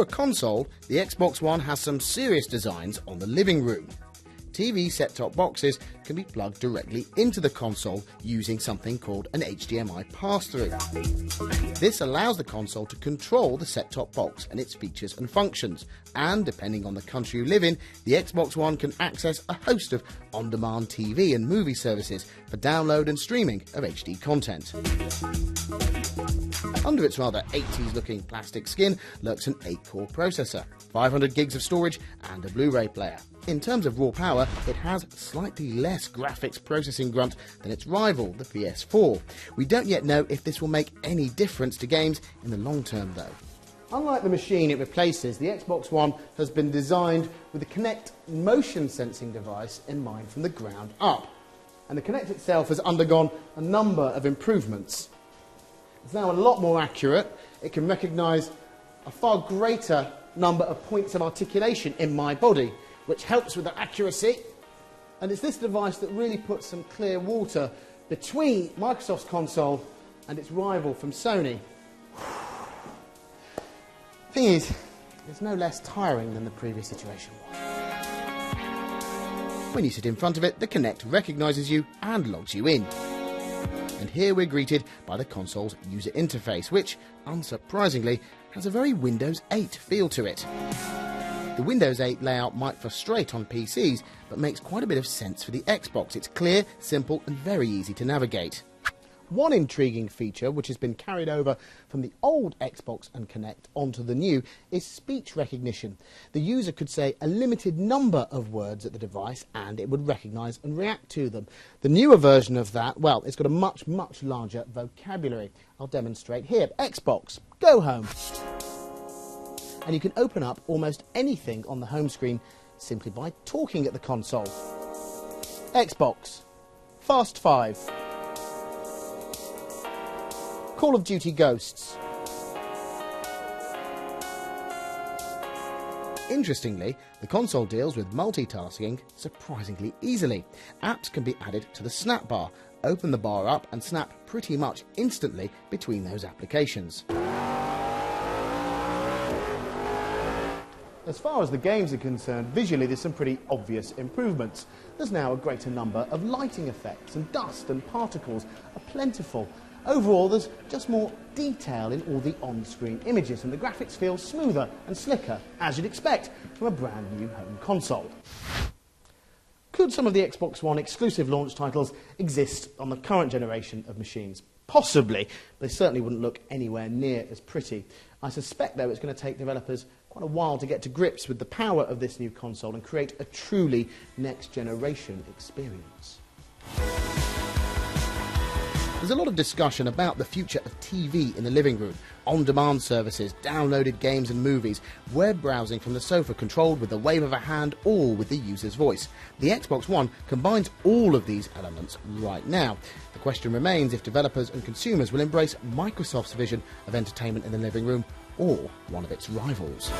a console, the Xbox One has some serious designs on the living room. TV set-top boxes can be plugged directly into the console using something called an HDMI pass-through. This allows the console to control the set-top box and its features and functions, and depending on the country you live in, the Xbox One can access a host of on-demand TV and movie services for download and streaming of HD content. Under its rather 80s-looking plastic skin lurks an 8-core processor, 500 gigs of storage and a Blu-ray player. In terms of raw power, it has slightly less graphics processing grunt than its rival, the PS4. We don't yet know if this will make any difference to games in the long term though. Unlike the machine it replaces, the Xbox One has been designed with the Kinect motion sensing device in mind from the ground up. And the Kinect itself has undergone a number of improvements. It's now a lot more accurate. It can recognise a far greater number of points of articulation in my body, which helps with the accuracy. And it's this device that really puts some clear water between Microsoft's console and its rival from Sony. Thing is, it's no less tiring than the previous situation was. When you sit in front of it, the Kinect recognises you and logs you in. And here we're greeted by the console's user interface, which, unsurprisingly, has a very Windows 8 feel to it. The Windows 8 layout might frustrate on PCs, but makes quite a bit of sense for the Xbox. It's clear, simple and very easy to navigate. One intriguing feature, which has been carried over from the old Xbox and Kinect onto the new, is speech recognition. The user could say a limited number of words at the device and it would recognise and react to them. The newer version of that, well, it's got a much, much larger vocabulary. I'll demonstrate here. Xbox, go home. And you can open up almost anything on the home screen simply by talking at the console. Xbox, Fast 5. Call of Duty Ghosts. Interestingly, the console deals with multitasking surprisingly easily. Apps can be added to the snap bar. Open the bar up and snap pretty much instantly between those applications. As far as the games are concerned, visually there's some pretty obvious improvements. There's now a greater number of lighting effects, and dust and particles are plentiful. Overall, there's just more detail in all the on-screen images, and the graphics feel smoother and slicker, as you'd expect from a brand new home console. Could some of the Xbox One exclusive launch titles exist on the current generation of machines? Possibly, but they certainly wouldn't look anywhere near as pretty. I suspect, though, it's going to take developers quite a while to get to grips with the power of this new console and create a truly next-generation experience. There's a lot of discussion about the future of TV in the living room, on-demand services, downloaded games and movies, web browsing from the sofa controlled with the wave of a hand, all with the user's voice. The Xbox One combines all of these elements right now. The question remains if developers and consumers will embrace Microsoft's vision of entertainment in the living room or one of its rivals.